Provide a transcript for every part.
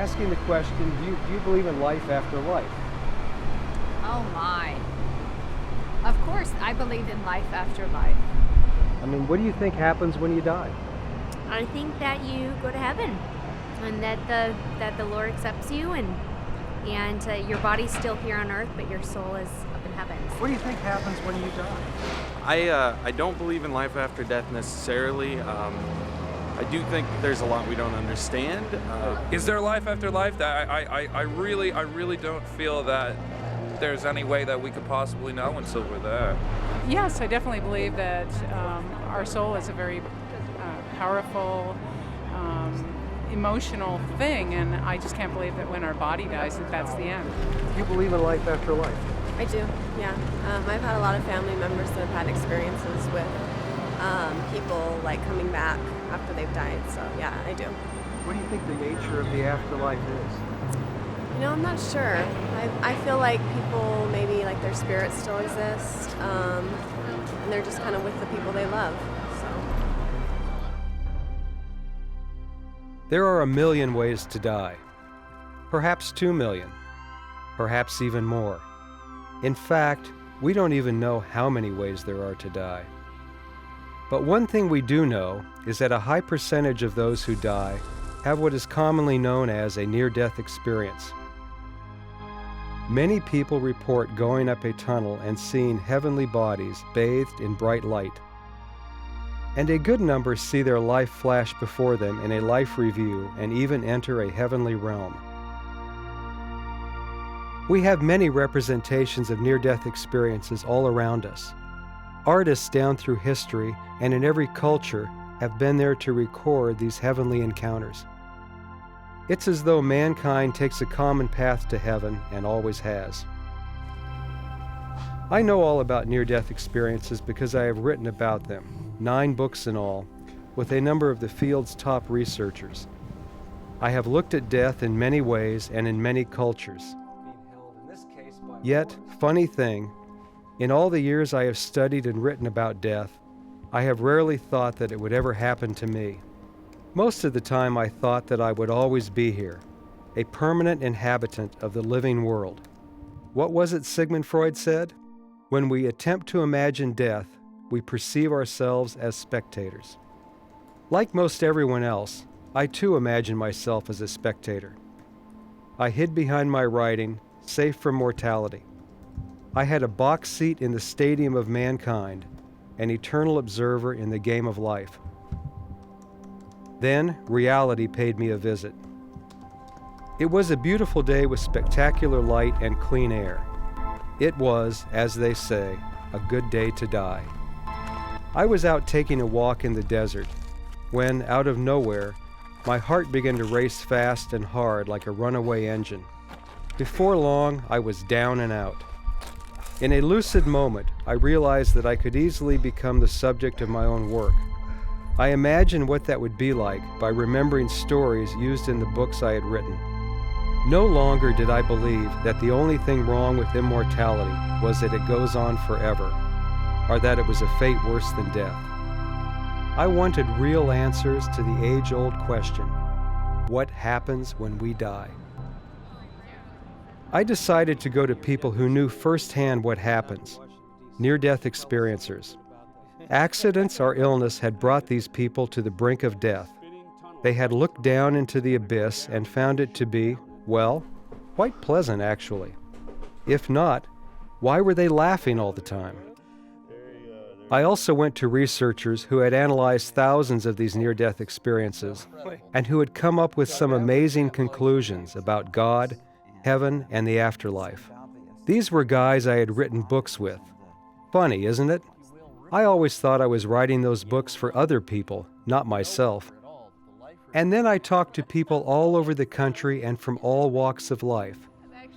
asking the question, do you believe in life after life? Oh my. Of course, I believe in life after life. I mean, what do you think happens when you die? I think that you go to heaven, and that the Lord accepts you, and your body's still here on earth, but your soul is up in heaven. What do you think happens when you die? I don't believe in life after death necessarily. I do think there's a lot we don't understand. Is there life after life? I really don't feel that there's any way that we could possibly know until we're there. Yes, I definitely believe that our soul is a very powerful, emotional thing, and I just can't believe that when our body dies, that's the end. Do you believe in life after life? I do, yeah. I've had a lot of family members that have had experiences with people like coming back after they've died, so yeah, I do. What do you think the nature of the afterlife is? You know, I'm not sure. I feel like people, maybe like their spirits still exist, and they're just kind of with the people they love, so. There are 1 million ways to die. Perhaps 2 million. Perhaps even more. In fact, we don't even know how many ways there are to die. But one thing we do know is that a high percentage of those who die have what is commonly known as a near-death experience. Many people report going up a tunnel and seeing heavenly bodies bathed in bright light. And a good number see their life flash before them in a life review and even enter a heavenly realm. We have many representations of near-death experiences all around us. Artists down through history and in every culture have been there to record these heavenly encounters. It's as though mankind takes a common path to heaven and always has. I know all about near-death experiences because I have written about them, 9 books in all, with a number of the field's top researchers. I have looked at death in many ways and in many cultures. Yet, funny thing, in all the years I have studied and written about death, I have rarely thought that it would ever happen to me. Most of the time I thought that I would always be here, a permanent inhabitant of the living world. What was it Sigmund Freud said? When we attempt to imagine death, we perceive ourselves as spectators. Like most everyone else, I too imagine myself as a spectator. I hid behind my writing, safe from mortality. I had a box seat in the stadium of mankind, an eternal observer in the game of life. Then, reality paid me a visit. It was a beautiful day with spectacular light and clean air. It was, as they say, a good day to die. I was out taking a walk in the desert when, out of nowhere, my heart began to race fast and hard like a runaway engine. Before long, I was down and out. In a lucid moment, I realized that I could easily become the subject of my own work. I imagined what that would be like by remembering stories used in the books I had written. No longer did I believe that the only thing wrong with immortality was that it goes on forever, or that it was a fate worse than death. I wanted real answers to the age-old question, what happens when we die? I decided to go to people who knew firsthand what happens, near-death experiencers. Accidents or illness had brought these people to the brink of death. They had looked down into the abyss and found it to be, well, quite pleasant actually. If not, why were they laughing all the time? I also went to researchers who had analyzed thousands of these near-death experiences and who had come up with some amazing conclusions about God, heaven, and the afterlife. These were guys I had written books with. Funny, isn't it? I always thought I was writing those books for other people, not myself. And then I talked to people all over the country and from all walks of life,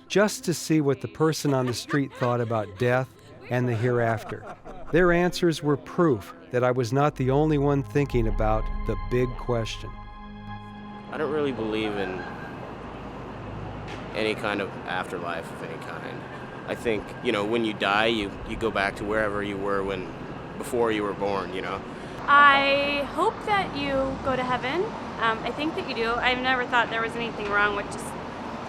just to see what the person on the street thought about death and the hereafter. Their answers were proof that I was not the only one thinking about the big question. I don't really believe in any kind of afterlife of any kind. I think, when you die, you go back to wherever you were before you were born, I hope that you go to heaven. I think that you do. I've never thought there was anything wrong with just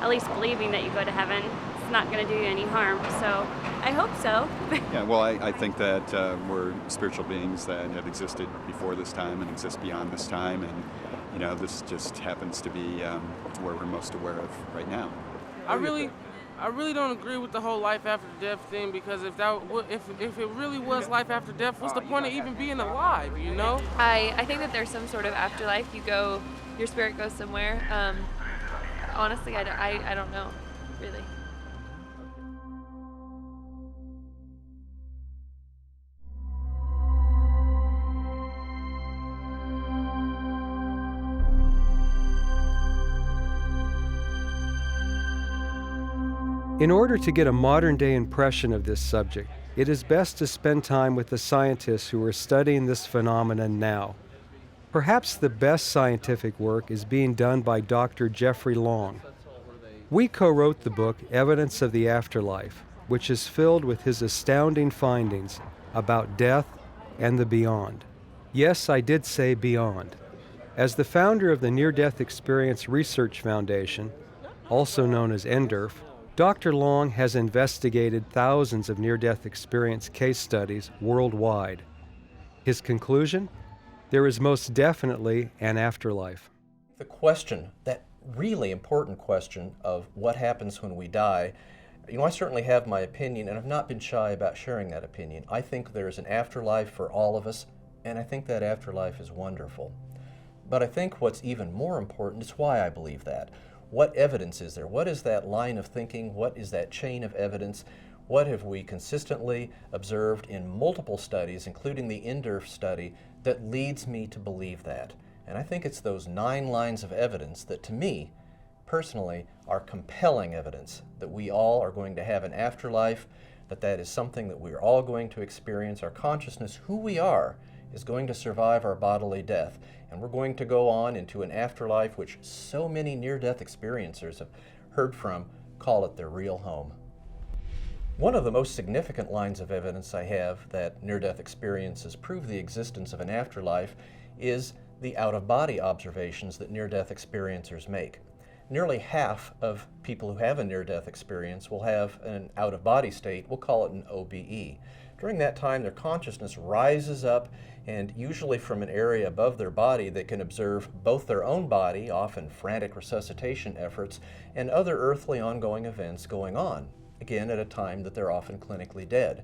at least believing that you go to heaven. It's not going to do you any harm, so I hope so. Yeah, well, I think that we're spiritual beings that have existed before this time and exist beyond this time, and this just happens to be where we're most aware of right now. I really don't agree with the whole life after death thing, because if it really was life after death, what's the point of even being alive, you know? I think that there's some sort of afterlife. Your spirit goes somewhere. Honestly, I don't know, really. In order to get a modern-day impression of this subject, it is best to spend time with the scientists who are studying this phenomenon now. Perhaps the best scientific work is being done by Dr. Jeffrey Long. We co-wrote the book Evidence of the Afterlife, which is filled with his astounding findings about death and the beyond. Yes, I did say beyond. As the founder of the Near-Death Experience Research Foundation, also known as NDERF, Dr. Long has investigated thousands of near-death experience case studies worldwide. His conclusion? There is most definitely an afterlife. The question, that really important question of what happens when we die, I certainly have my opinion, and I've not been shy about sharing that opinion. I think there's an afterlife for all of us, and I think that afterlife is wonderful. But I think what's even more important is why I believe that. What evidence is there? What is that line of thinking? What is that chain of evidence? What have we consistently observed in multiple studies, including the NDERF study, that leads me to believe that? And I think it's those 9 lines of evidence that, to me, personally, are compelling evidence that we all are going to have an afterlife, that is something that we're all going to experience. Our consciousness, who we are, is going to survive our bodily death. And we're going to go on into an afterlife which so many near-death experiencers have heard from call it their real home. One of the most significant lines of evidence I have that near-death experiences prove the existence of an afterlife is the out-of-body observations that near-death experiencers make. Nearly half of people who have a near-death experience will have an out-of-body state. We'll call it an OBE. During that time, their consciousness rises up, and usually from an area above their body, they can observe both their own body, often frantic resuscitation efforts, and other earthly ongoing events going on, again at a time that they're often clinically dead.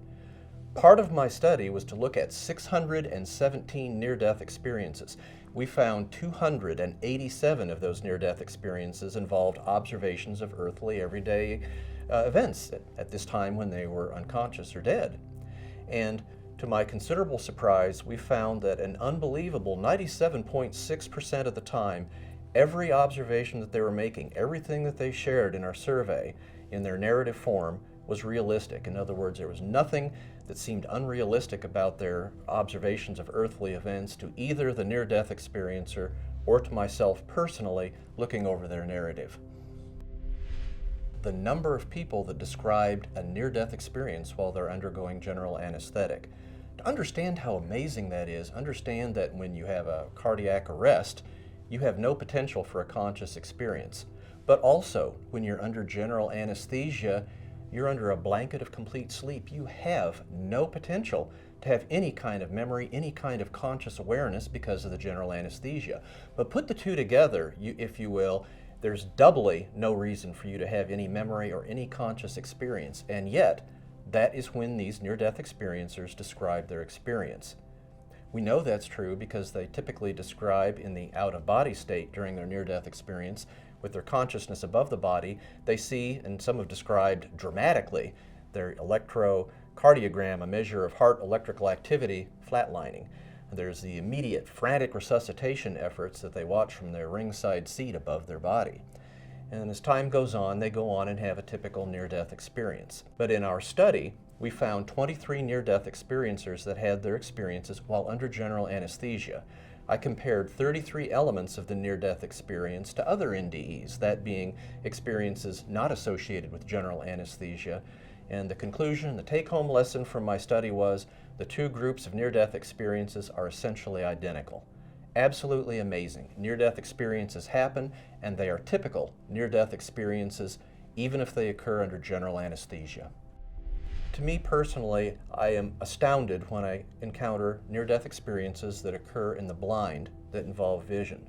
Part of my study was to look at 617 near-death experiences. We found 287 of those near-death experiences involved observations of earthly, everyday events at this time when they were unconscious or dead. And to my considerable surprise, we found that an unbelievable 97.6% of the time, every observation that they were making, everything that they shared in our survey in their narrative form was realistic. In other words, there was nothing that seemed unrealistic about their observations of earthly events to either the near-death experiencer or to myself personally looking over their narrative. The number of people that described a near-death experience while they're undergoing general anesthetic. To understand how amazing that is, understand that when you have a cardiac arrest, you have no potential for a conscious experience. But also, when you're under general anesthesia, you're under a blanket of complete sleep. You have no potential to have any kind of memory, any kind of conscious awareness because of the general anesthesia. But put the two together, if you will, there's doubly no reason for you to have any memory or any conscious experience, and yet that is when these near-death experiencers describe their experience. We know that's true because they typically describe in the out-of-body state during their near-death experience, with their consciousness above the body, they see, and some have described dramatically, their electrocardiogram, a measure of heart electrical activity, flatlining. There's the immediate frantic resuscitation efforts that they watch from their ringside seat above their body. And as time goes on, they go on and have a typical near-death experience. But in our study, we found 23 near-death experiencers that had their experiences while under general anesthesia. I compared 33 elements of the near-death experience to other NDEs, that being experiences not associated with general anesthesia, And the conclusion, the take-home lesson from my study was the two groups of near-death experiences are essentially identical. Absolutely amazing. Near-death experiences happen, and they are typical near-death experiences, even if they occur under general anesthesia. To me personally, I am astounded when I encounter near-death experiences that occur in the blind that involve vision,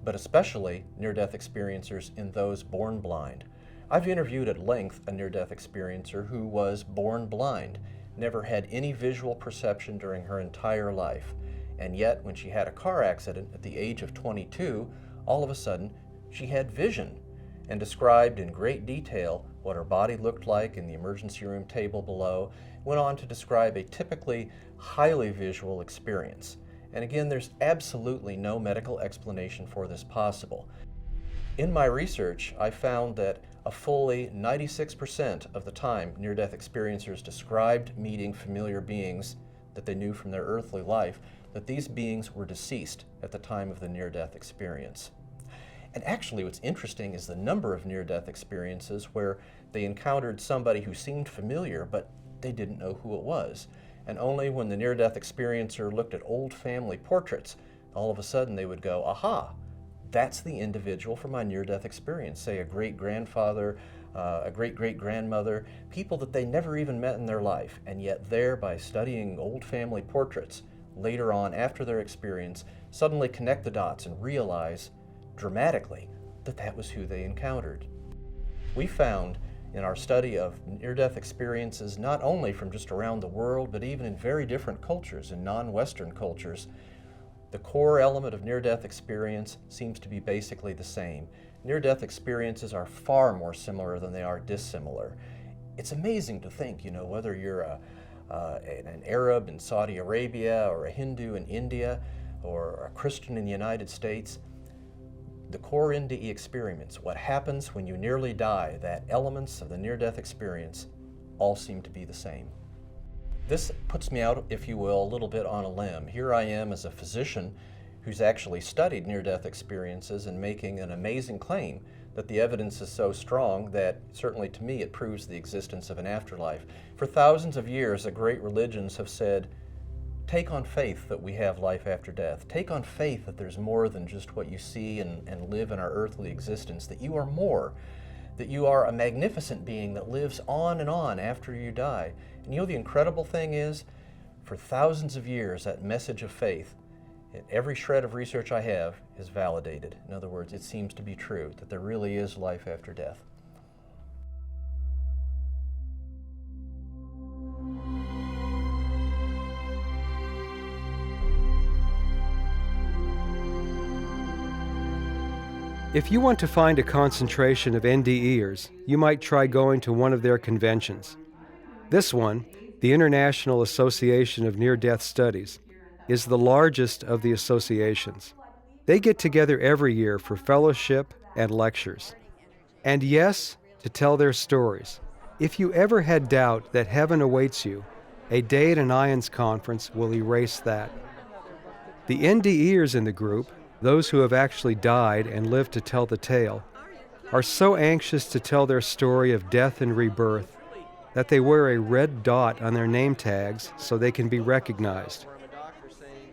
but especially near-death experiencers in those born blind. I've interviewed at length a near-death experiencer who was born blind, never had any visual perception during her entire life, and yet when she had a car accident at the age of 22, all of a sudden she had vision, and described in great detail what her body looked like in the emergency room table below, went on to describe a typically highly visual experience. And again, there's absolutely no medical explanation for this possible. In my research, I found that a fully 96% of the time near-death experiencers described meeting familiar beings that they knew from their earthly life, that these beings were deceased at the time of the near-death experience. And actually what's interesting is the number of near-death experiences where they encountered somebody who seemed familiar, but they didn't know who it was. And only when the near-death experiencer looked at old family portraits, all of a sudden they would go, aha, that's the individual from my near-death experience, say a great-grandfather, a great-great-grandmother, people that they never even met in their life. And yet there, by studying old family portraits, later on after their experience, suddenly connect the dots and realize dramatically that that was who they encountered. We found in our study of near-death experiences, not only from just around the world, but even in very different cultures, in non-Western cultures, the core element of near-death experience seems to be basically the same. Near-death experiences are far more similar than they are dissimilar. It's amazing to think, you know, whether you're an Arab in Saudi Arabia or a Hindu in India or a Christian in the United States, the core NDE experience, what happens when you nearly die, that elements of the near-death experience all seem to be the same. This puts me out, if you will, a little bit on a limb. Here I am as a physician who's actually studied near-death experiences and making an amazing claim that the evidence is so strong that certainly to me it proves the existence of an afterlife. For thousands of years, the great religions have said, take on faith that we have life after death. Take on faith that there's more than just what you see and live in our earthly existence, that you are more, that you are a magnificent being that lives on and on after you die. And you know the incredible thing is, for thousands of years, that message of faith, every shred of research I have is validated. In other words, it seems to be true, that there really is life after death. If you want to find a concentration of NDEers, you might try going to one of their conventions. This one, the International Association of Near-Death Studies, is the largest of the associations. They get together every year for fellowship and lectures. And yes, to tell their stories. If you ever had doubt that heaven awaits you, a day at an IONS conference will erase that. The NDEers in the group, those who have actually died and lived to tell the tale, are so anxious to tell their story of death and rebirth that they wear a red dot on their name tags so they can be recognized.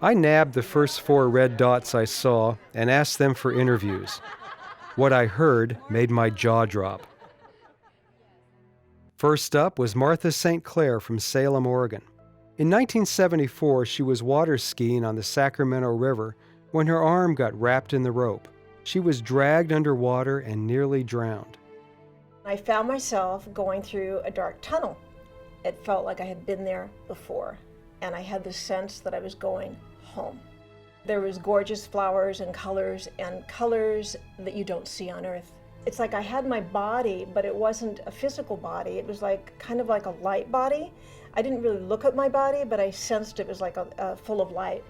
I nabbed the first 4 red dots I saw and asked them for interviews. What I heard made my jaw drop. First up was Martha St. Clair from Salem, Oregon. In 1974, she was water skiing on the Sacramento River when her arm got wrapped in the rope. She was dragged underwater and nearly drowned. I found myself going through a dark tunnel. It felt like I had been there before, and I had the sense that I was going home. There was gorgeous flowers and colors that you don't see on Earth. It's like I had my body, but it wasn't a physical body. It was like kind of like a light body. I didn't really look at my body, but I sensed it was like full of light.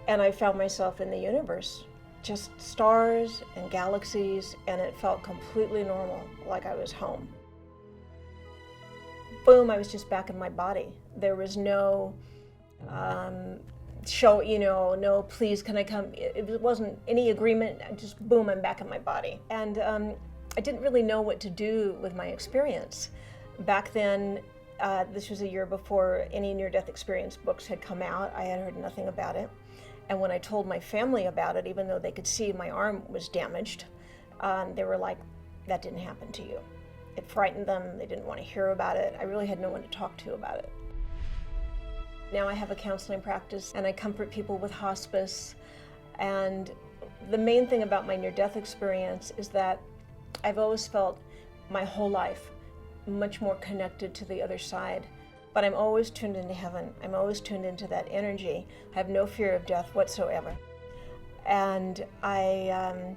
And I found myself in the universe, just stars and galaxies, and it felt completely normal, like I was home. Boom, I was just back in my body. There was no no, please, can I come? It wasn't any agreement, just boom, I'm back in my body. And I didn't really know what to do with my experience. Back then, This was a year before any near-death experience books had come out. I had heard nothing about it. And when I told my family about it, even though they could see my arm was damaged, they were like, that didn't happen to you. It frightened them. They didn't want to hear about it. I really had no one to talk to about it. Now I have a counseling practice and I comfort people with hospice. And the main thing about my near-death experience is that I've always felt my whole life much more connected to the other side. But I'm always tuned into heaven. I'm always tuned into that energy. I have no fear of death whatsoever. And I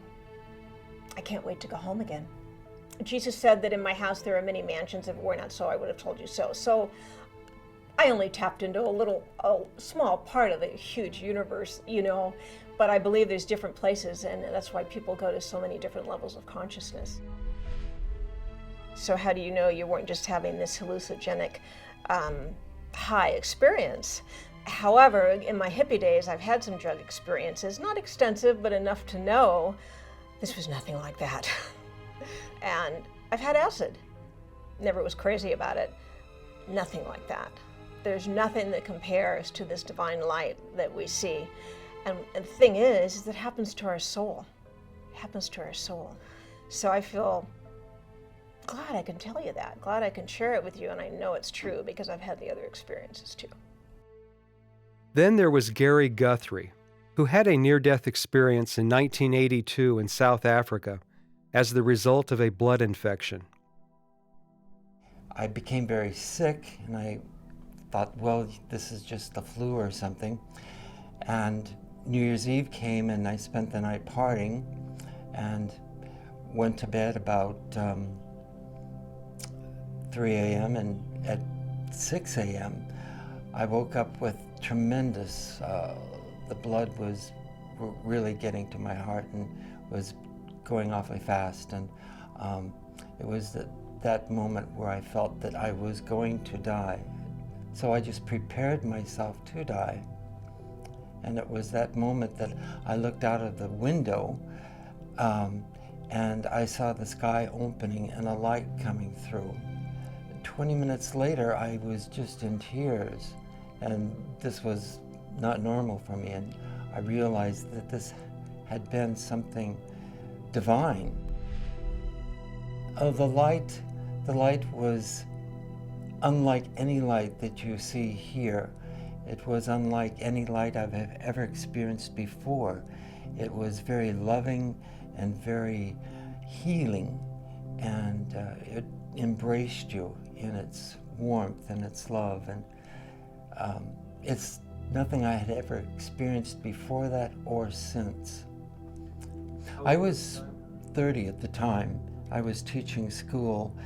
can't wait to go home again. Jesus said that in my house there are many mansions. If it were not so, I would have told you so. So I only tapped into a small part of the huge universe, you know, but I believe there's different places, and that's why people go to so many different levels of consciousness. So how do you know you weren't just having this hallucinogenic high experience? However, in my hippie days, I've had some drug experiences, not extensive, but enough to know this was nothing like that. And I've had acid. Never was crazy about it. Nothing like that. There's nothing that compares to this divine light that we see. And the thing is it happens to our soul. It happens to our soul. So I feel glad I can tell you that, glad I can share it with you, and I know it's true because I've had the other experiences too. Then there was Gary Guthrie, who had a near-death experience in 1982 in South Africa as the result of a blood infection. I became very sick, and I thought, well, this is just the flu or something. And New Year's Eve came, and I spent the night partying and went to bed about 3 a.m. and at 6 a.m. I woke up with tremendous, the blood was really getting to my heart and was going awfully fast, and it was that moment where I felt that I was going to die. So I just prepared myself to die. And it was that moment that I looked out of the window and I saw the sky opening and a light coming through. 20 minutes later, I was just in tears, and this was not normal for me, and I realized that this had been something divine. The light was unlike any light that you see here. It was unlike any light I've ever experienced before. It was very loving and very healing, and it embraced you in its warmth and its love, and it's nothing I had ever experienced before that or since. I was 30 at the time. I was teaching school,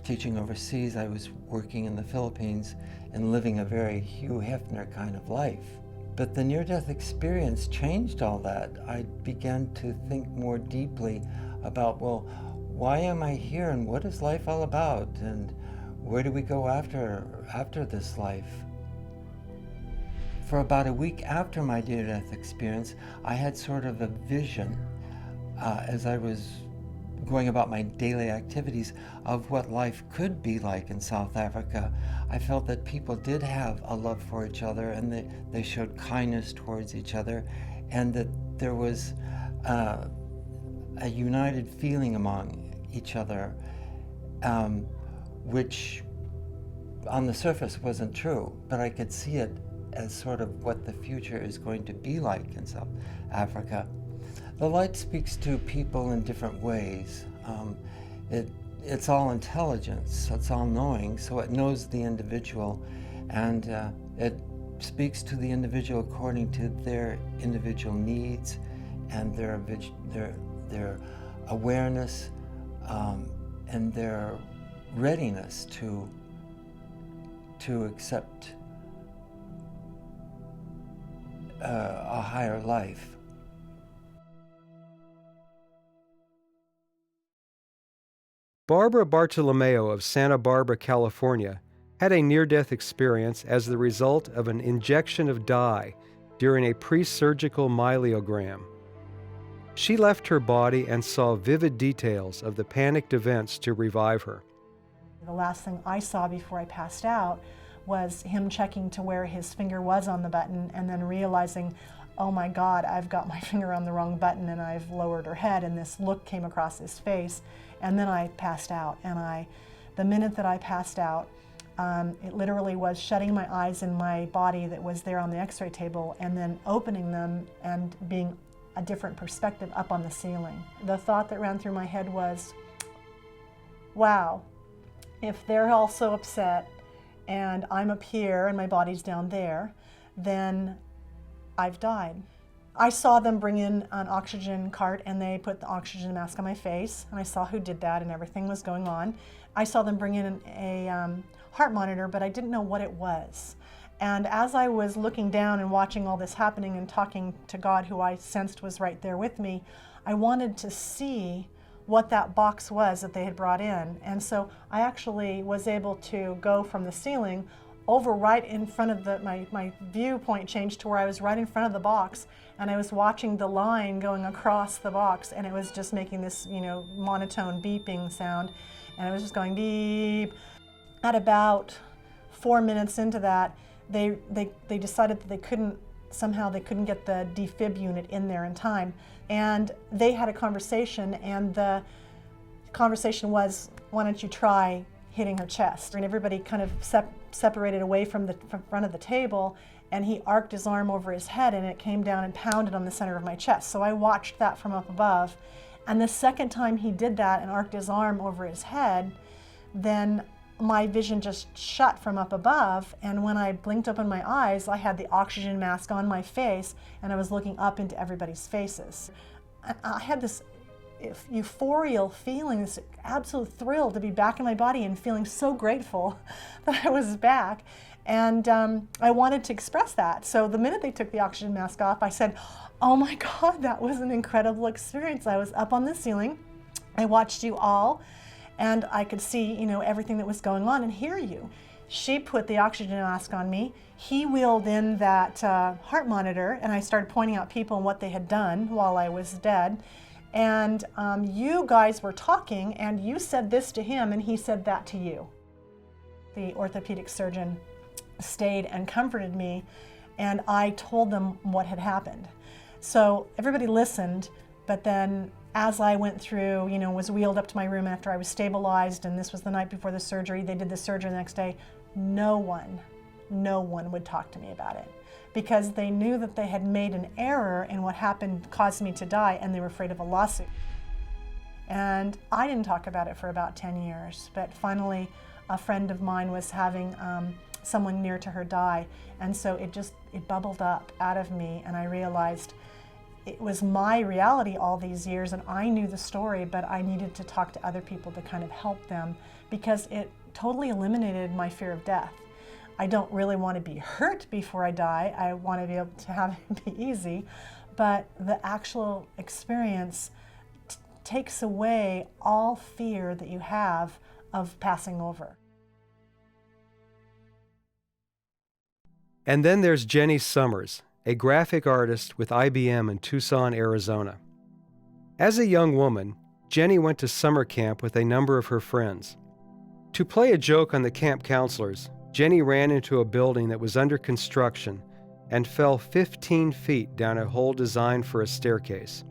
teaching overseas. I was working in the Philippines and living a very Hugh Hefner kind of life. But the near-death experience changed all that. I began to think more deeply about, well, why am I here and what is life all about, and where do we go after this life? For about a week after my near-death experience, I had sort of a vision as I was going about my daily activities of what life could be like in South Africa. I felt that people did have a love for each other, and they showed kindness towards each other, and that there was a united feeling among each other, which on the surface wasn't true, but I could see it as sort of what the future is going to be like in South Africa. The light speaks to people in different ways. It's all intelligence, it's all knowing, so it knows the individual, and it speaks to the individual according to their individual needs and their awareness and their readiness to accept a higher life. Barbara Bartolomeo of Santa Barbara, California, had a near-death experience as the result of an injection of dye during a pre-surgical myelogram. She left her body and saw vivid details of the panicked events to revive her. The last thing I saw before I passed out was him checking to where his finger was on the button and then realizing, oh my God, I've got my finger on the wrong button and I've lowered her head, and this look came across his face. And then I passed out, and the minute that I passed out, it literally was shutting my eyes in my body that was there on the x-ray table and then opening them and being a different perspective up on the ceiling. The thought that ran through my head was, wow, if they're all so upset and I'm up here and my body's down there, then I've died. I saw them bring in an oxygen cart and they put the oxygen mask on my face, and I saw who did that and everything was going on. I saw them bring in a heart monitor, but I didn't know what it was. And as I was looking down and watching all this happening and talking to God, who I sensed was right there with me, I wanted to see what that box was that they had brought in. And so I actually was able to go from the ceiling over right in front of my viewpoint changed to where I was right in front of the box, and I was watching the line going across the box, and it was just making this, monotone beeping sound, and it was just going beep. At about 4 minutes into that, they decided that they couldn't get the defib unit in there in time, and they had a conversation, and the conversation was, why don't you try hitting her chest? And everybody kind of separated away from the front of the table, and he arced his arm over his head and it came down and pounded on the center of my chest. So I watched that from up above, and the second time he did that and arced his arm over his head, then my vision just shut from up above, and when I blinked open my eyes, I had the oxygen mask on my face and I was looking up into everybody's faces. I had this euphorial feeling, this absolute thrill to be back in my body and feeling so grateful that I was back. And I wanted to express that. So the minute they took the oxygen mask off, I said, oh my God, that was an incredible experience. I was up on the ceiling, I watched you all, and I could see, everything that was going on and hear you. She put the oxygen mask on me. He wheeled in that heart monitor, and I started pointing out people and what they had done while I was dead. And you guys were talking, and you said this to him, and he said that to you. The orthopedic surgeon stayed and comforted me, and I told them what had happened. So everybody listened, but then as I went through, was wheeled up to my room after I was stabilized, and this was the night before the surgery, they did the surgery the next day, no one would talk to me about it, because they knew that they had made an error in what happened, caused me to die, and they were afraid of a lawsuit. And I didn't talk about it for about 10 years, but finally a friend of mine was having someone near to her die, and so it bubbled up out of me, and I realized it was my reality all these years, and I knew the story, but I needed to talk to other people to kind of help them, because it totally eliminated my fear of death. I don't really want to be hurt before I die. I want to be able to have it be easy, but the actual experience takes away all fear that you have of passing over. And then there's Jenny Summers, a graphic artist with IBM in Tucson, Arizona. As a young woman, Jenny went to summer camp with a number of her friends. To play a joke on the camp counselors, Jenny ran into a building that was under construction and fell 15 feet down a hole designed for a staircase.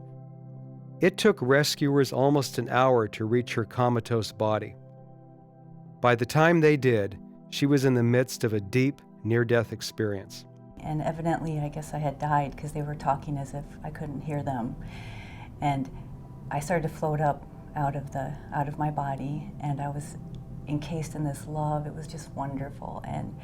It took rescuers almost an hour to reach her comatose body. By the time they did, she was in the midst of a deep, near-death experience. And evidently, I guess I had died because they were talking as if I couldn't hear them. And I started to float up out of my body, and I was encased in this love. It was just wonderful. And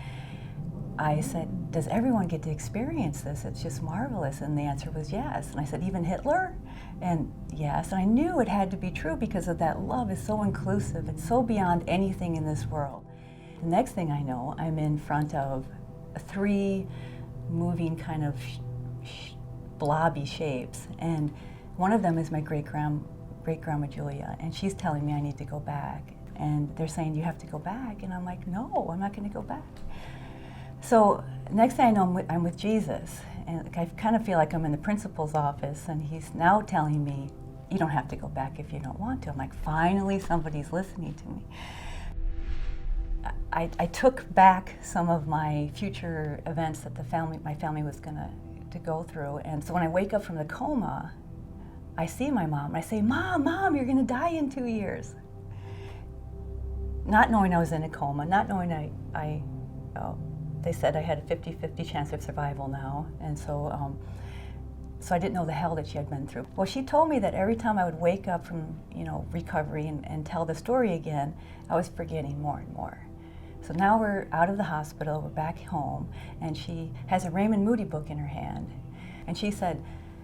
I said, does everyone get to experience this? It's just marvelous. And the answer was yes. And I said, even Hitler? And yes. And I knew it had to be true because of that love is so inclusive. It's so beyond anything in this world. The next thing I know, I'm in front of 3 moving kind of blobby shapes. And one of them is my great-grandma Julia. And she's telling me I need to go back. And they're saying, you have to go back. And I'm like, no, I'm not going to go back. So next thing I know, I'm with Jesus. And I kind of feel like I'm in the principal's office. And he's now telling me, you don't have to go back if you don't want to. I'm like, finally, somebody's listening to me. I took back some of my future events that my family was going to go through. And so when I wake up from the coma, I see my mom. I say, Mom, you're going to die in 2 years. Not knowing I was in a coma, not knowing they said I had a 50-50 chance of survival now. And so I didn't know the hell that she had been through. Well, she told me that every time I would wake up from, recovery and tell the story again, I was forgetting more and more. So now we're out of the hospital, we're back home, and she has a Raymond Moody book in her hand. And she said,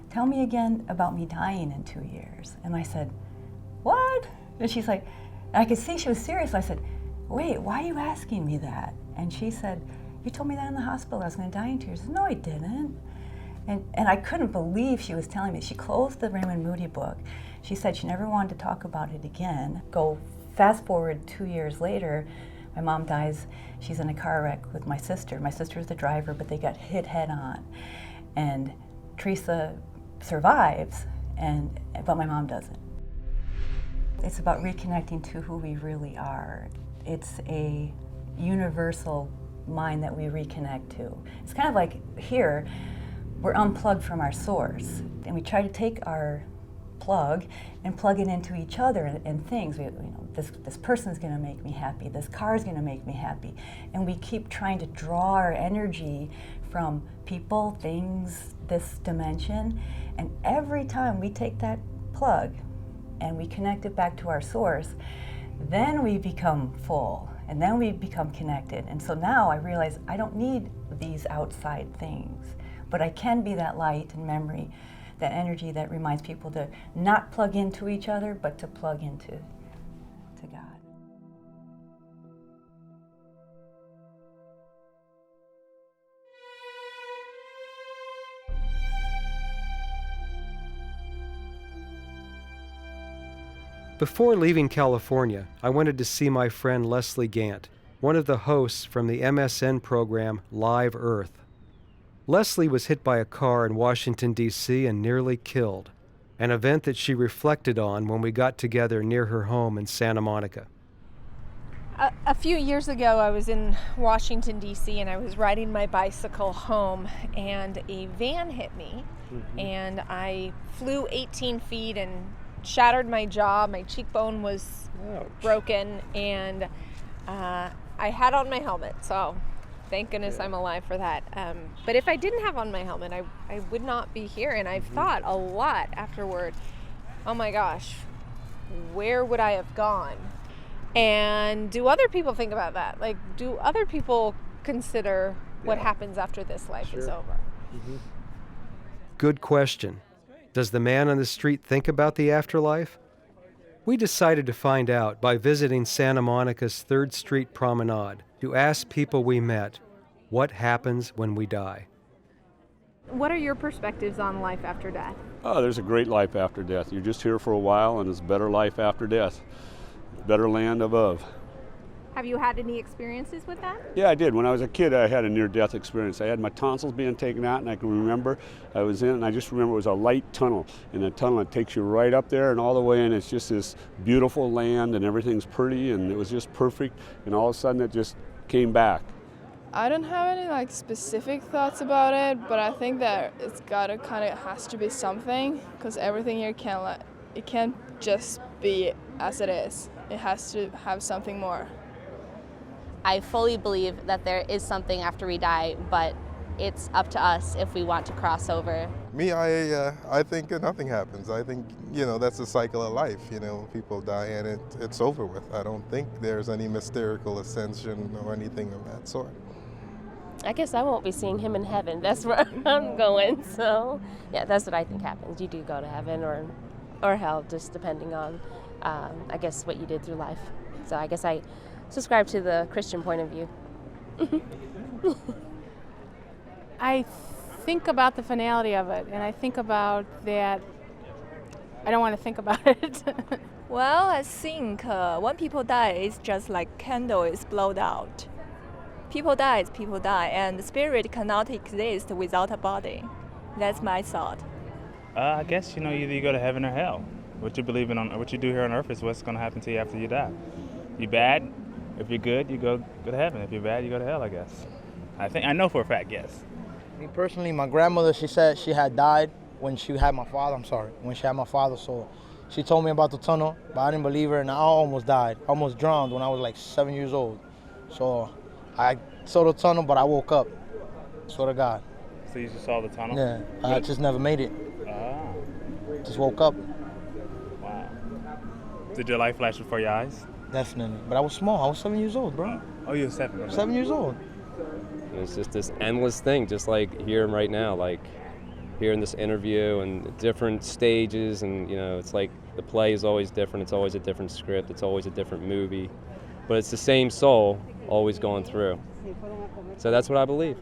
tell me again about me dying in 2 years. And I said, what? And she's like, and I could see she was serious. I said, wait, why are you asking me that? And she said, you told me that in the hospital I was going to die in 2 years. I said, no, I didn't. And I couldn't believe she was telling me. She closed the Raymond Moody book. She said she never wanted to talk about it again. Go fast forward 2 years later, my mom dies. She's in a car wreck with my sister. My sister's the driver, but they got hit head on. And Teresa survives, but my mom doesn't. It's about reconnecting to who we really are. It's a universal mind that we reconnect to. It's kind of like here, we're unplugged from our source, and we try to take our plug and plug it into each other and things. This person's going to make me happy. This car's going to make me happy, and we keep trying to draw our energy from people, things, this dimension. And every time we take that plug and we connect it back to our source, then we become full, and then we become connected. And so now I realize I don't need these outside things, but I can be that light and memory, that energy that reminds people to not plug into each other, but to plug into God. Before leaving California, I wanted to see my friend Leslie Gant, one of the hosts from the MSN program Live Earth. Leslie was hit by a car in Washington, D.C. and nearly killed, an event that she reflected on when we got together near her home in Santa Monica. A few years ago, I was in Washington, D.C., and I was riding my bicycle home, and a van hit me, and I flew 18 feet and shattered my jaw. My cheekbone was broken, and I had on my helmet, so thank goodness I'm alive for that. But if I didn't have on my helmet, I would not be here, and I've thought a lot afterward, oh my gosh, where would I have gone? And do other people think about that? Like, do other people consider what happens after this life is over? Good question. Does the man on the street think about the afterlife? We decided to find out by visiting Santa Monica's 3rd Street Promenade to ask people we met, what happens when we die? What are your perspectives on life after death? Oh, there's a great life after death. You're just here for a while, and it's a better life after death. Better land above. Have you had any experiences with that? Yeah, I did. When I was a kid, I had a near-death experience. I had my tonsils being taken out, and I can remember I was in, and I just remember it was a light tunnel. And the tunnel, it takes you right up there and all the way, and it's just this beautiful land, and everything's pretty, and it was just perfect. And all of a sudden, it just came back. I don't have any specific thoughts about it, but I think that it's gotta has to be something, because everything here can't just be as it is. It has to have something more. I fully believe that there is something after we die, but it's up to us if we want to cross over. Me, I think nothing happens. I think, that's the cycle of life. People die and it's over with. I don't think there's any mystical ascension or anything of that sort. I guess I won't be seeing him in heaven. That's where I'm going. So, yeah, that's what I think happens. You do go to heaven or hell, just depending on, I guess, what you did through life. So I guess I subscribe to the Christian point of view. I think about the finality of it, and I think about that I don't want to think about it. Well, I think when people die, it's just like candle is blown out. People die, and the spirit cannot exist without a body. That's my thought. I guess, either you go to heaven or hell. What you believe in, what you do here on earth is what's going to happen to you after you die. You bad, If you're good, you go to heaven. If you're bad, you go to hell, I guess. I know for a fact, yes. Me personally, my grandmother, she said she had died when she had my father. When she had my father. So she told me about the tunnel, but I didn't believe her, and I almost died. I almost drowned when I was like 7 years old. So I saw the tunnel, but I woke up. Swear to God. So you just saw the tunnel? Yeah, I just never made it. Ah. Just woke up. Wow. Did your light flash before your eyes? Definitely. But I was small. I was 7 years old, bro. Oh, you were 7? 7 years old. It's just this endless thing, just like here right now, like hearing this interview and different stages, and it's like the play is always different. It's always a different script. It's always a different movie, but it's the same soul always going through. So that's what I believe.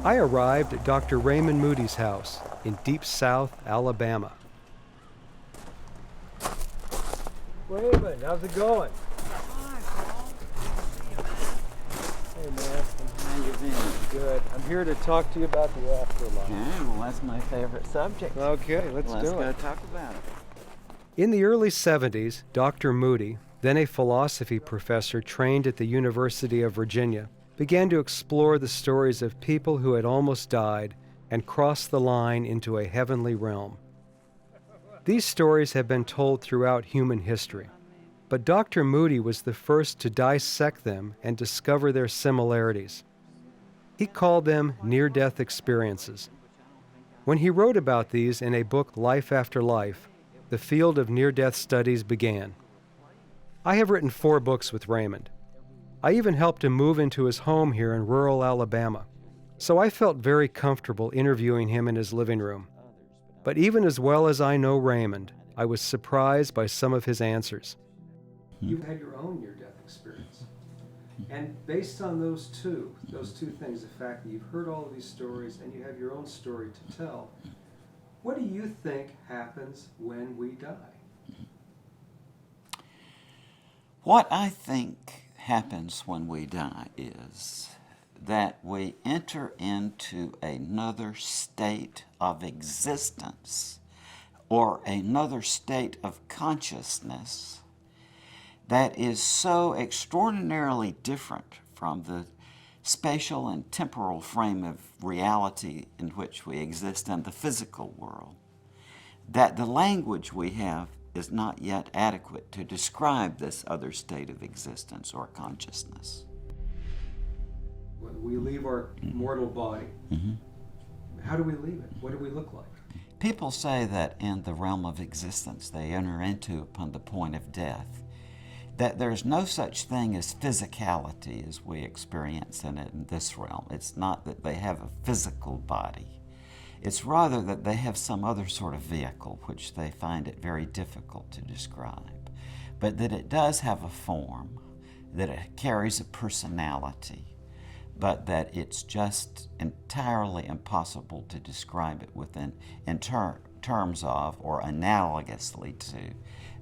I arrived at Dr. Raymond Moody's house in Deep South, Alabama. Raymond, how's it going? Hey man, How you been? good. I'm here to talk to you about the afterlife. Yeah, well, that's my favorite subject. Okay, let's do go it. talk about it. In the early 70s, Dr. Moody, then a philosophy professor trained at the University of Virginia, began to explore the stories of people who had almost died and crossed the line into a heavenly realm. These stories have been told throughout human history, but Dr. Moody was the first to dissect them and discover their similarities. He called them near-death experiences. When he wrote about these in a book, Life After Life, the field of near-death studies began. I have written 4 books with Raymond. I even helped him move into his home here in rural Alabama, so I felt very comfortable interviewing him in his living room. But even as well as I know Raymond, I was surprised by some of his answers. You've had your own near-death experience. And based on those two things, the fact that you've heard all of these stories and you have your own story to tell, what do you think happens when we die? What I think happens when we die is that we enter into another state of existence or another state of consciousness that is so extraordinarily different from the spatial and temporal frame of reality in which we exist in the physical world, that the language we have is not yet adequate to describe this other state of existence or consciousness. When we leave our mortal body, how do we leave it? What do we look like? People say that in the realm of existence they enter into upon the point of death, that there's no such thing as physicality as we experience in it in this realm. It's not that they have a physical body. It's rather that they have some other sort of vehicle which they find it very difficult to describe, but that it does have a form, that it carries a personality, but that it's just entirely impossible to describe it in terms of or analogously to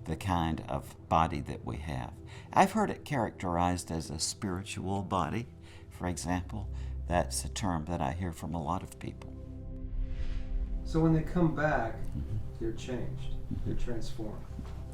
the kind of body that we have. I've heard it characterized as a spiritual body, for example. That's a term that I hear from a lot of people. So when they come back, they're changed, they're transformed.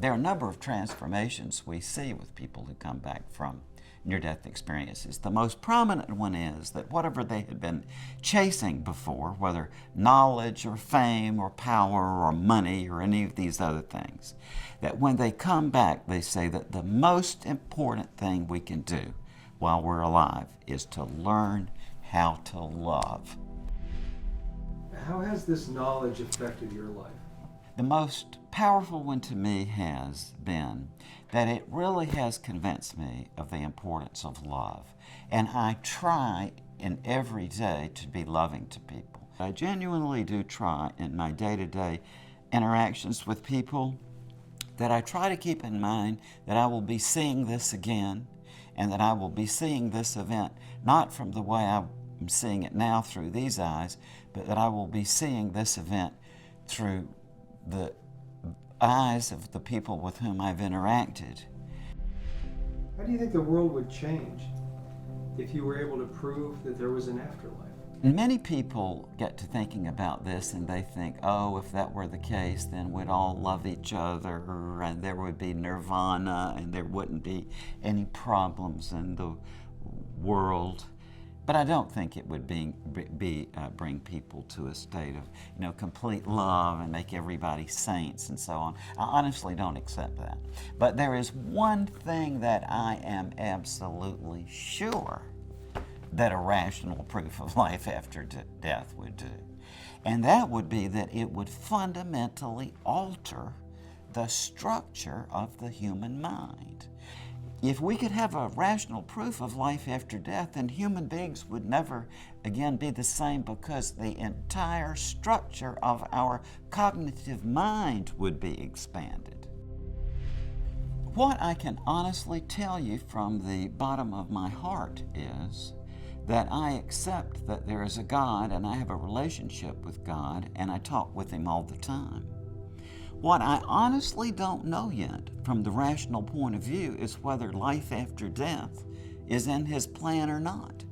There are a number of transformations we see with people who come back from near-death experiences. The most prominent one is that whatever they had been chasing before, whether knowledge or fame or power or money or any of these other things, that when they come back, they say that the most important thing we can do while we're alive is to learn how to love. How has this knowledge affected your life? The most powerful one to me has been that it really has convinced me of the importance of love. And I try in every day to be loving to people. I genuinely do try in my day-to-day interactions with people that I try to keep in mind that I will be seeing this again and that I will be seeing this event not from the way I'm seeing it now through these eyes, but that I will be seeing this event through the eyes of the people with whom I've interacted. How do you think the world would change if you were able to prove that there was an afterlife? And many people get to thinking about this and they think, oh, if that were the case, then we'd all love each other and there would be nirvana and there wouldn't be any problems in the world. But I don't think it would bring people to a state of, complete love and make everybody saints and so on. I honestly don't accept that. But there is one thing that I am absolutely sure that a rational proof of life after death would do. And that would be that it would fundamentally alter the structure of the human mind. If we could have a rational proof of life after death, then human beings would never again be the same, because the entire structure of our cognitive mind would be expanded. What I can honestly tell you from the bottom of my heart is that I accept that there is a God and I have a relationship with God and I talk with Him all the time. What I honestly don't know yet from the rational point of view is whether life after death is in His plan or not.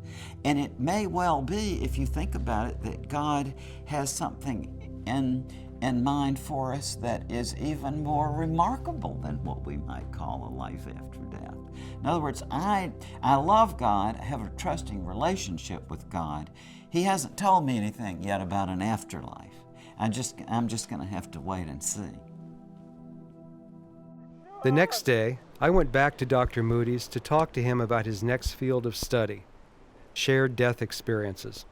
And it may well be, if you think about it, that God has something in mind for us that is even more remarkable than what we might call a life after death. In other words, I love God, I have a trusting relationship with God. He hasn't told me anything yet about an afterlife. I'm just going to have to wait and see. The next day, I went back to Dr. Moody's to talk to him about his next field of study, shared death experiences.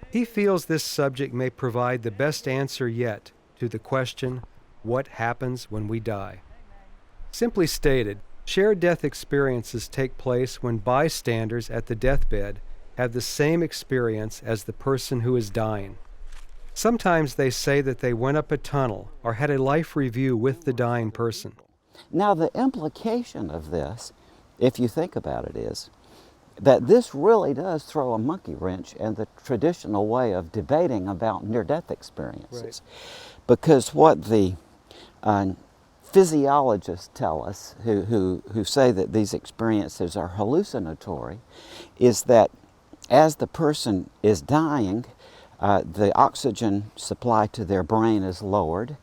He feels this subject may provide the best answer yet to the question, what happens when we die? Simply stated, shared death experiences take place when bystanders at the deathbed have the same experience as the person who is dying. Sometimes they say that they went up a tunnel or had a life review with the dying person. Now, the implication of this, if you think about it, is that this really does throw a monkey wrench in the traditional way of debating about near-death experiences. Right. Because what the physiologists tell us, who say that these experiences are hallucinatory, is that as the person is dying, the oxygen supply to their brain is lowered,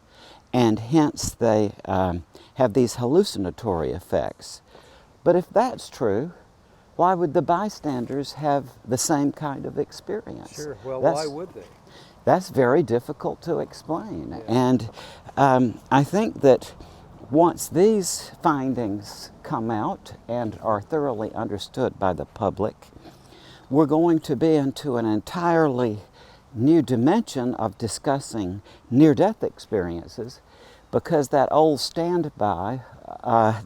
and hence they have these hallucinatory effects. But if that's true, why would the bystanders have the same kind of experience? Sure, well, why would they? That's very difficult to explain. Yeah. And I think that once these findings come out and are thoroughly understood by the public, we're going to be into an entirely new dimension of discussing near-death experiences, because that old standby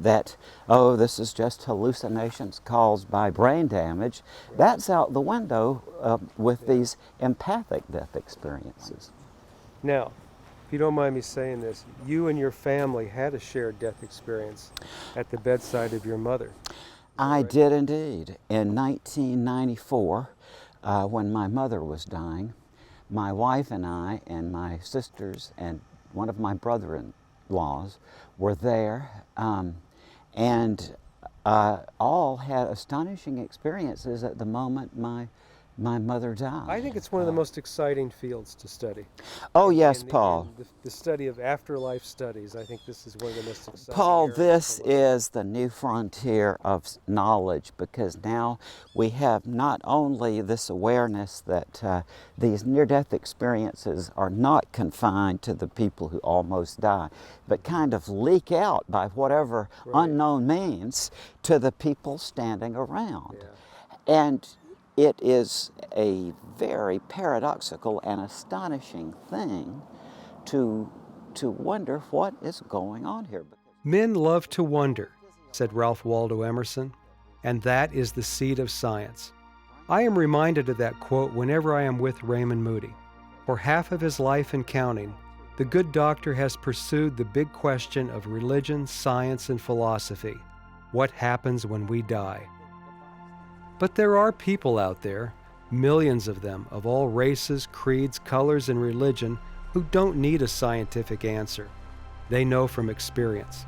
that, oh, this is just hallucinations caused by brain damage, that's out the window with these empathic death experiences. Now, if you don't mind me saying this, you and your family had a shared death experience at the bedside of your mother. I did indeed. In 1994, when my mother was dying, my wife and I and my sisters and one of my brother-in-laws were there, and all had astonishing experiences at the moment my mother died. I think it's one of the most exciting fields to study. Oh yes, Paul. The study of afterlife studies, I think this is one of the most exciting Paul, areas this is the new frontier of knowledge, because now we have not only this awareness that these near-death experiences are not confined to the people who almost die, but kind of leak out by whatever unknown means to the people standing around. Yeah. And it is a very paradoxical and astonishing thing to wonder what is going on here. Men love to wonder, said Ralph Waldo Emerson, and that is the seed of science. I am reminded of that quote whenever I am with Raymond Moody. For half of his life and counting, the good doctor has pursued the big question of religion, science, and philosophy. What happens when we die? But there are people out there, millions of them, of all races, creeds, colors, and religion, who don't need a scientific answer. They know from experience.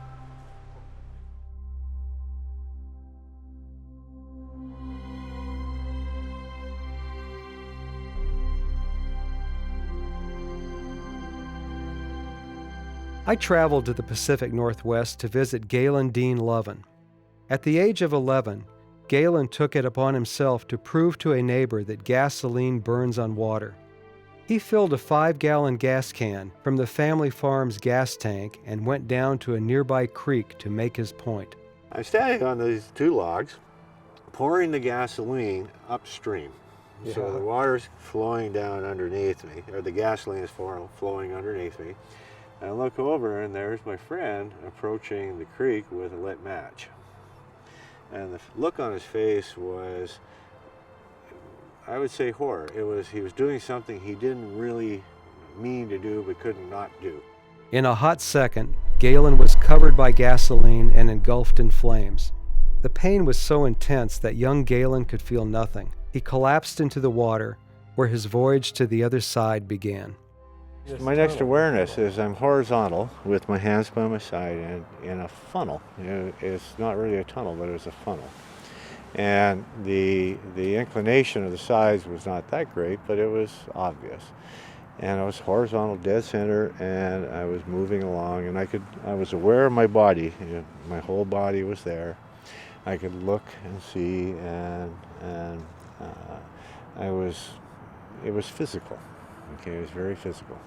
I traveled to the Pacific Northwest to visit Galen Dean Lovin. At the age of 11, Galen took it upon himself to prove to a neighbor that gasoline burns on water. He filled a 5-gallon gas can from the family farm's gas tank and went down to a nearby creek to make his point. I'm standing on these 2 logs, pouring the gasoline upstream. Yeah. So the water's flowing down underneath me, or the gasoline is flowing underneath me. And I look over and there's my friend approaching the creek with a lit match. And the look on his face was, I would say, horror. He was doing something he didn't really mean to do but couldn't not do. In a hot second, Galen was covered by gasoline and engulfed in flames. The pain was so intense that young Galen could feel nothing. He collapsed into the water, where his voyage to the other side began. My next awareness is I'm horizontal with my hands by my side and in a funnel. It's not really a tunnel, but it's a funnel. And the inclination of the sides was not that great, but it was obvious. And I was horizontal, dead center, and I was moving along, and I was aware of my body. My whole body was there. I could look and see, and it was physical. Okay, it was very physical.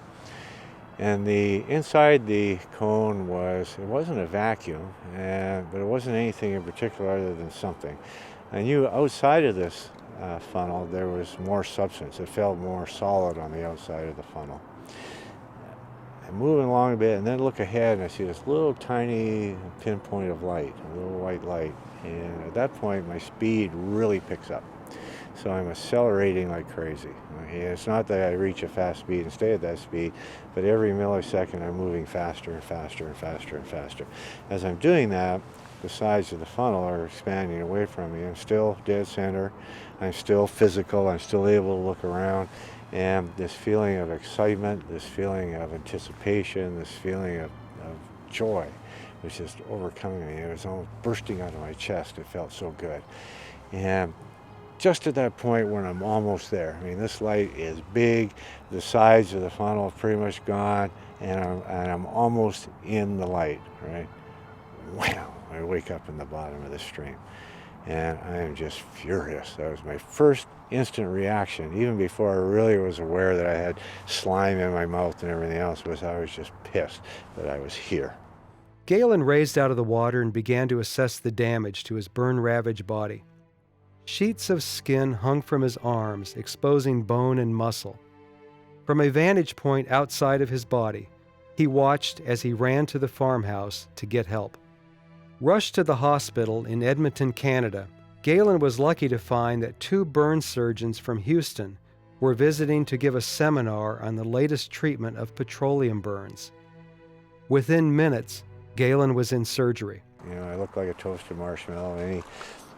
And inside the cone it wasn't a vacuum, but it wasn't anything in particular other than something. I knew outside of this funnel there was more substance. It felt more solid on the outside of the funnel. I'm moving along a bit and then look ahead and I see this little tiny pinpoint of light, a little white light. And at that point my speed really picks up. So I'm accelerating like crazy. Okay? It's not that I reach a fast speed and stay at that speed, but every millisecond I'm moving faster and faster and faster and faster. As I'm doing that, the sides of the funnel are expanding away from me. I'm still dead center. I'm still physical. I'm still able to look around. And this feeling of excitement, this feeling of anticipation, this feeling of joy was just overcoming me. It was almost bursting out of my chest. It felt so good. And just at that point when I'm almost there, I mean, this light is big, the sides of the funnel are pretty much gone, and I'm almost in the light, right? Wow, I wake up in the bottom of the stream, and I am just furious. That was my first instant reaction, even before I really was aware that I had slime in my mouth and everything else, I was just pissed that I was here. Galen raised out of the water and began to assess the damage to his burn-ravaged body. Sheets of skin hung from his arms, exposing bone and muscle. From a vantage point outside of his body, he watched as he ran to the farmhouse to get help. Rushed to the hospital in Edmonton, Canada, Galen was lucky to find that 2 burn surgeons from Houston were visiting to give a seminar on the latest treatment of petroleum burns. Within minutes, Galen was in surgery. You know, I look like a toasted marshmallow. Any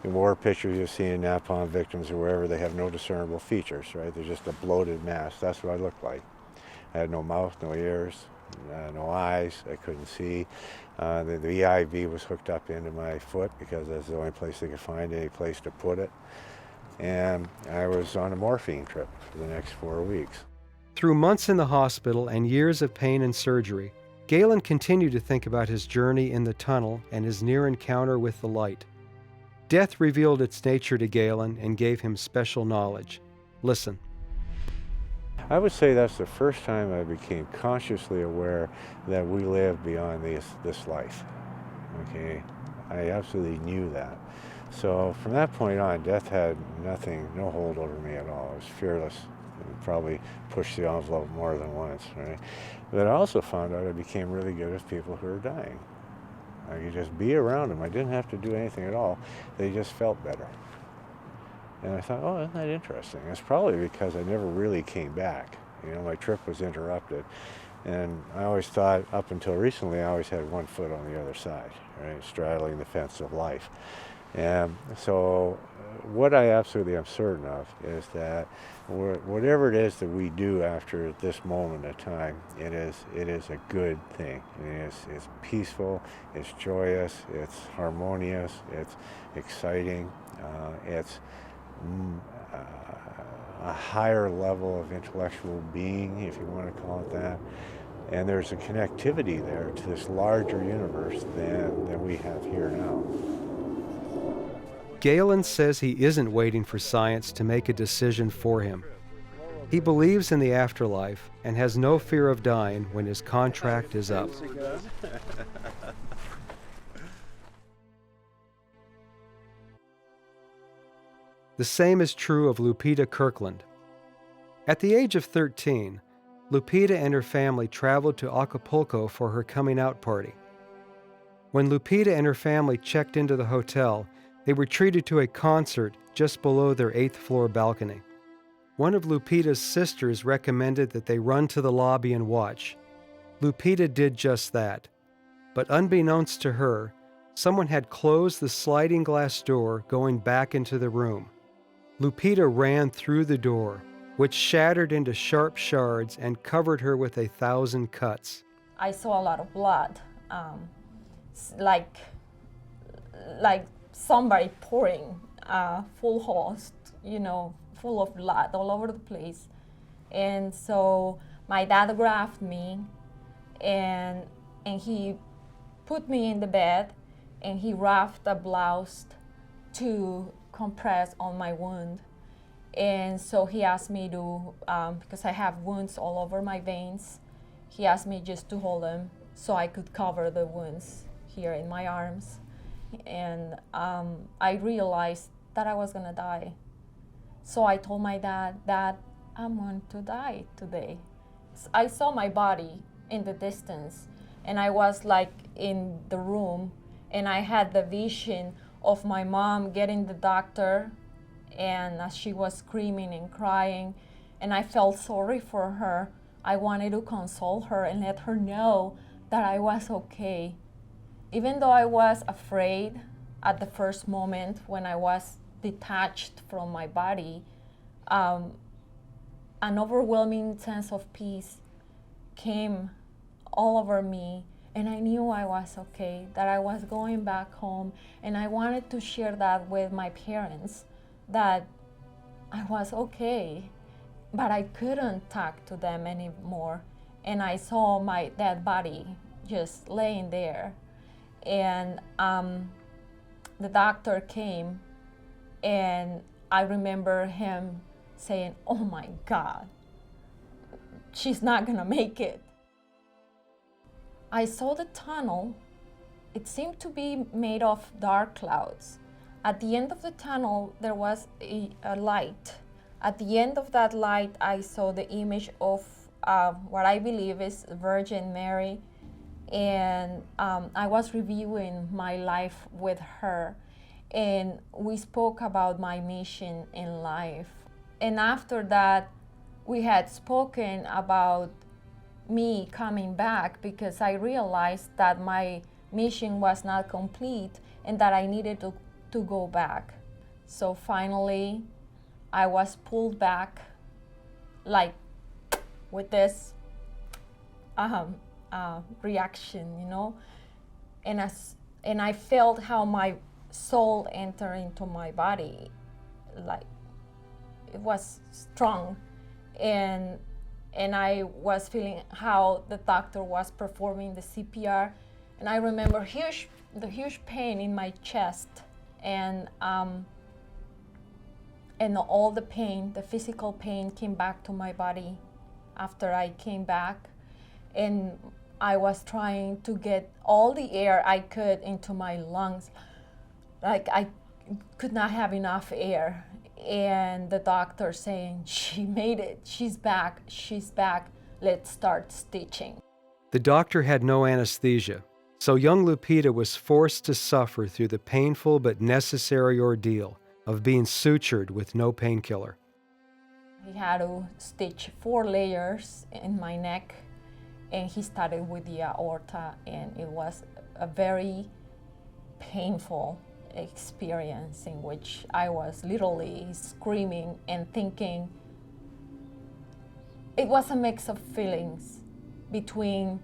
war pictures you see in napalm victims or wherever, they have no discernible features, right? They're just a bloated mass. That's what I looked like. I had no mouth, no ears, no eyes. I couldn't see. The EIV was hooked up into my foot because that's the only place they could find any place to put it. And I was on a morphine trip for the next 4 weeks. Through months in the hospital and years of pain and surgery, Galen continued to think about his journey in the tunnel and his near encounter with the light. Death revealed its nature to Galen and gave him special knowledge. Listen. I would say that's the first time I became consciously aware that we live beyond this life. Okay, I absolutely knew that. So from that point on, death had no hold over me at all. I was fearless. I probably pushed the envelope more than once, right? But I also found out I became really good with people who were dying. I could just be around them. I didn't have to do anything at all. They just felt better. And I thought, oh, isn't that interesting? It's probably because I never really came back. You know, my trip was interrupted. And I always thought, up until recently, I always had one foot on the other side, right, straddling the fence of life. And so what I absolutely am certain of is that whatever it is that we do after this moment of time, it is a good thing. It's peaceful, it's joyous, it's harmonious, it's exciting, it's a higher level of intellectual being, if you want to call it that. And there's a connectivity there to this larger universe than we have here now. Galen says he isn't waiting for science to make a decision for him. He believes in the afterlife and has no fear of dying when his contract is up. The same is true of Lupita Kirkland. At the age of 13, Lupita and her family traveled to Acapulco for her coming out party. When Lupita and her family checked into the hotel, they were treated to a concert just below their 8th floor balcony. One of Lupita's sisters recommended that they run to the lobby and watch. Lupita did just that. But unbeknownst to her, someone had closed the sliding glass door going back into the room. Lupita ran through the door, which shattered into sharp shards and covered her with 1,000 cuts. I saw a lot of blood, like somebody pouring full host, full of blood all over the place. And so my dad grabbed me and he put me in the bed and he wrapped a blouse to compress on my wound. And so he asked me to, because I have wounds all over my veins, he asked me just to hold them so I could cover the wounds here in my arms. And I realized that I was gonna die. So I told my dad that I'm going to die today. I saw my body in the distance and I was like in the room and I had the vision of my mom getting the doctor and as she was screaming and crying and I felt sorry for her. I wanted to console her and let her know that I was okay. Even though I was afraid at the first moment when I was detached from my body, an overwhelming sense of peace came all over me and I knew I was okay, that I was going back home and I wanted to share that with my parents, that I was okay, but I couldn't talk to them anymore. And I saw my dead body just laying there. And the doctor came and I remember him saying, "Oh my God, she's not gonna make it." I saw the tunnel. It seemed to be made of dark clouds. At the end of the tunnel, there was a light. At the end of that light, I saw the image of what I believe is Virgin Mary. And I was reviewing my life with her. And we spoke about my mission in life. And after that, we had spoken about me coming back because I realized that my mission was not complete and that I needed to go back. So finally, I was pulled back like with this reaction, and I felt how my soul entered into my body, like it was strong, and I was feeling how the doctor was performing the CPR, and I remember the huge pain in my chest, and all the pain, the physical pain, came back to my body after I came back, and I was trying to get all the air I could into my lungs, like I could not have enough air. And the doctor saying, "She made it, she's back, let's start stitching." The doctor had no anesthesia, so young Lupita was forced to suffer through the painful but necessary ordeal of being sutured with no painkiller. He had to stitch 4 layers in my neck, and he started with the aorta, and it was a very painful experience in which I was literally screaming and thinking. It was a mix of feelings between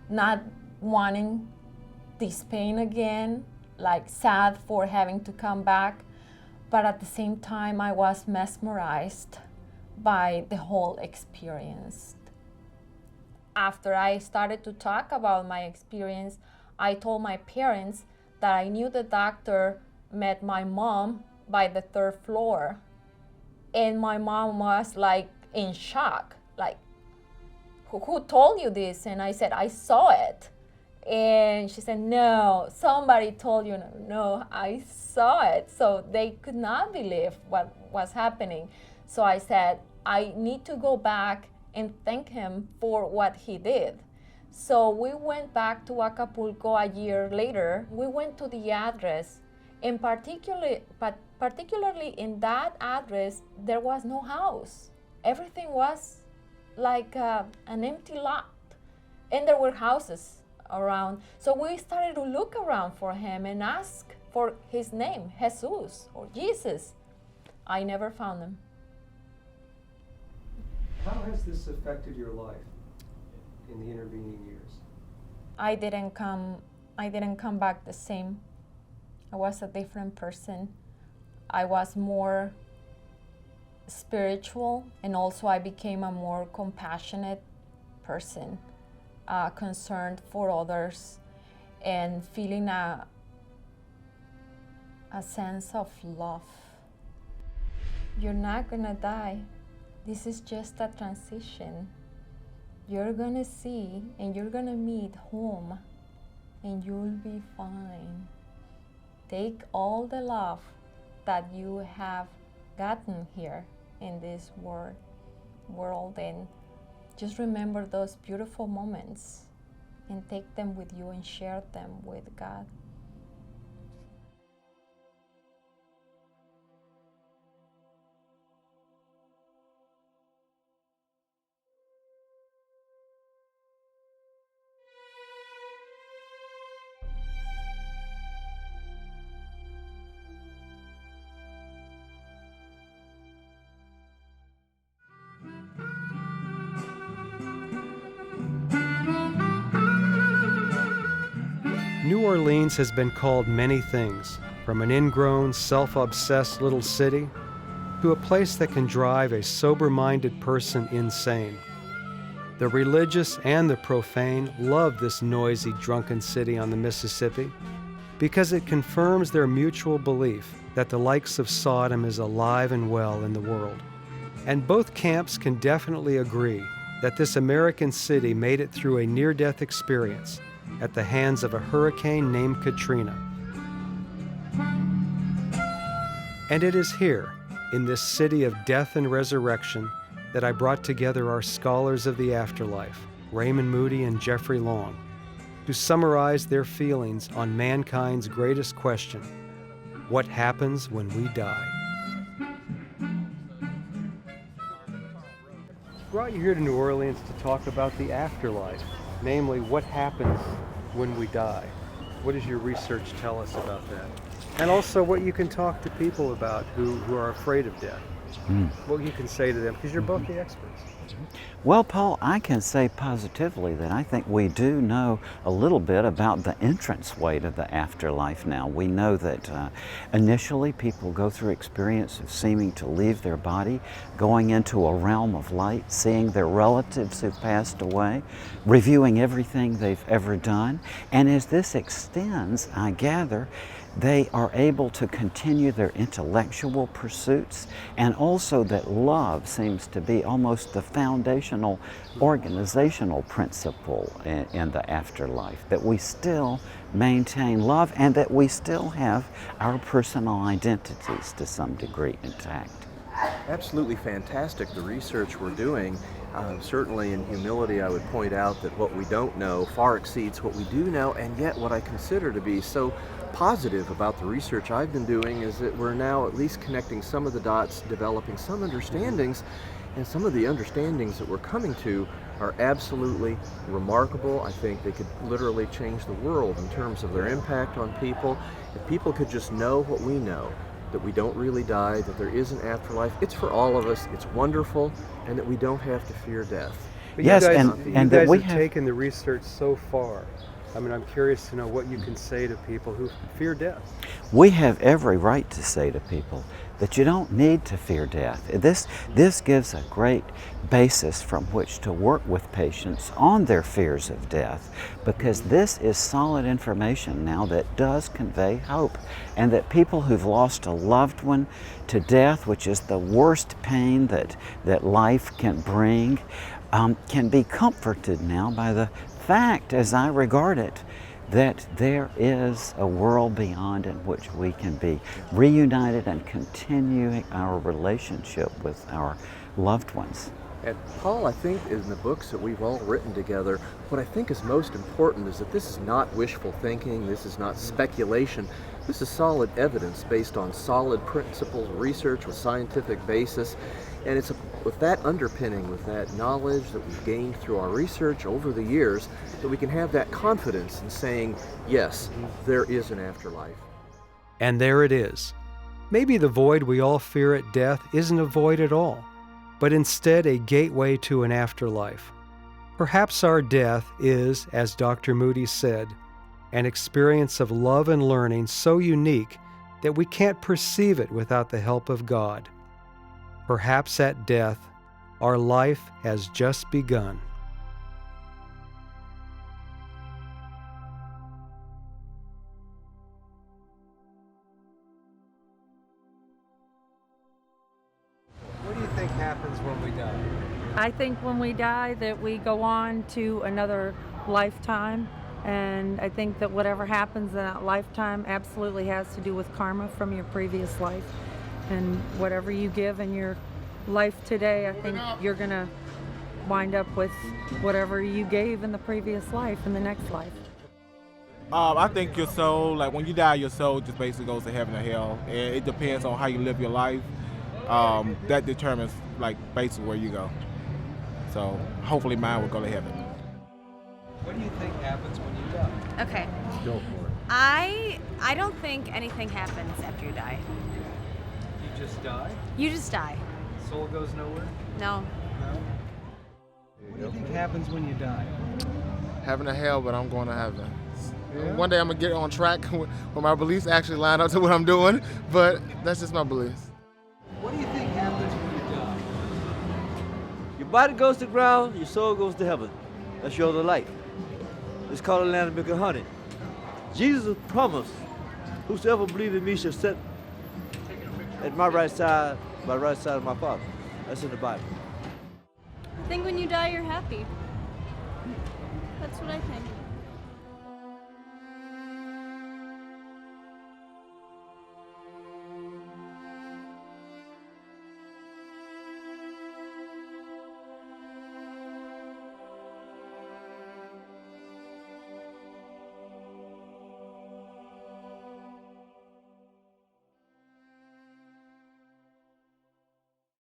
not wanting this pain again, like sad for having to come back, but at the same time I was mesmerized by the whole experience. after I started to talk about my experience, I told my parents that I knew the doctor met my mom by the 3rd floor. And my mom was like in shock, like, who told you this? And I said, I saw it. And she said, no, somebody told you. No, I saw it. So they could not believe what was happening. So I said, I need to go back and thank him for what he did. So we went back to Acapulco a year later. We went to the address, and particularly in that address, there was no house. Everything was like an empty lot, and there were houses around. So we started to look around for him and ask for his name, Jesus or Jesus. I never found him. How has this affected your life in the intervening years? I didn't come back the same. I was a different person. I was more spiritual, and also I became a more compassionate person, concerned for others, and feeling a sense of love. You're not gonna die. This is just a transition. You're gonna see and you're gonna meet home, and you'll be fine. Take all the love that you have gotten here in this world, and just remember those beautiful moments and take them with you and share them with God. New Orleans has been called many things, from an ingrown, self-obsessed little city to a place that can drive a sober-minded person insane. The religious and the profane love this noisy, drunken city on the Mississippi because it confirms their mutual belief that the likes of Sodom is alive and well in the world. And both camps can definitely agree that this American city made it through a near-death experience at the hands of a hurricane named Katrina. And it is here, in this city of death and resurrection, that I brought together our scholars of the afterlife, Raymond Moody and Jeffrey Long, to summarize their feelings on mankind's greatest question: what happens when we die? Brought you here to New Orleans to talk about the afterlife, namely what happens when we die. What does your research tell us about that? And also what you can talk to people about who are afraid of death. What you can say to them, because you're both the experts. Well, Paul, I can say positively that I think we do know a little bit about the entranceway to the afterlife now. We know that initially people go through experience of seeming to leave their body, going into a realm of light, seeing their relatives who've passed away, reviewing everything they've ever done. And as this extends, I gather, they are able to continue their intellectual pursuits, and also that love seems to be almost the foundational organizational principle in the afterlife, that we still maintain love and that we still have our personal identities to some degree intact. Absolutely fantastic, the research we're doing. Certainly in humility I would point out that what we don't know far exceeds what we do know, and yet what I consider to be so positive about the research I've been doing is that we're now at least connecting some of the dots, developing some understandings, and some of the understandings that we're coming to are absolutely remarkable. I think they could literally change the world in terms of their impact on people. If people could just know what we know, that we don't really die, that there is an afterlife, it's for all of us, it's wonderful, and that we don't have to fear death. But yes, you and guys that we have taken the research so far. I mean, I'm curious to know what you can say to people who fear death. We have every right to say to people that you don't need to fear death. This gives a great basis from which to work with patients on their fears of death, because this is solid information now that does convey hope, and that people who've lost a loved one to death, which is the worst pain that life can bring, can be comforted now by the fact, as I regard it, that there is a world beyond in which we can be reunited and continuing our relationship with our loved ones. And Paul, I think in the books that we've all written together, what I think is most important is that this is not wishful thinking, this is not speculation, this is solid evidence based on solid principles, research with scientific basis, and it's with that underpinning, with that knowledge that we've gained through our research over the years, that we can have that confidence in saying, yes, there is an afterlife. And there it is. Maybe the void we all fear at death isn't a void at all, but instead a gateway to an afterlife. Perhaps our death is, as Dr. Moody said, an experience of love and learning so unique that we can't perceive it without the help of God. Perhaps at death, our life has just begun. What do you think happens when we die? I think when we die that we go on to another lifetime, and I think that whatever happens in that lifetime absolutely has to do with karma from your previous life. And whatever you give in your life today, I think you're going to wind up with whatever you gave in the previous life, in the next life. I think your soul, like when you die, your soul just basically goes to heaven or hell. And it depends on how you live your life. That determines like basically where you go. So hopefully mine will go to heaven. What do you think happens when you die? Okay. Go for it. I don't think anything happens after you die. You just die? You just die. Soul goes nowhere? No. No? What do you think happens when you die? Heaven or hell, but I'm going to heaven. Yeah? One day I'm going to get on track when my beliefs actually line up to what I'm doing, but that's just my beliefs. What do you think happens when you die? Your body goes to the ground, your soul goes to heaven. That's your other life. It's called the land of milk and honey. Jesus promised, whosoever believes in me shall sit at my right side, by the right side of my Father. That's in the Bible. I think when you die, you're happy. That's what I think.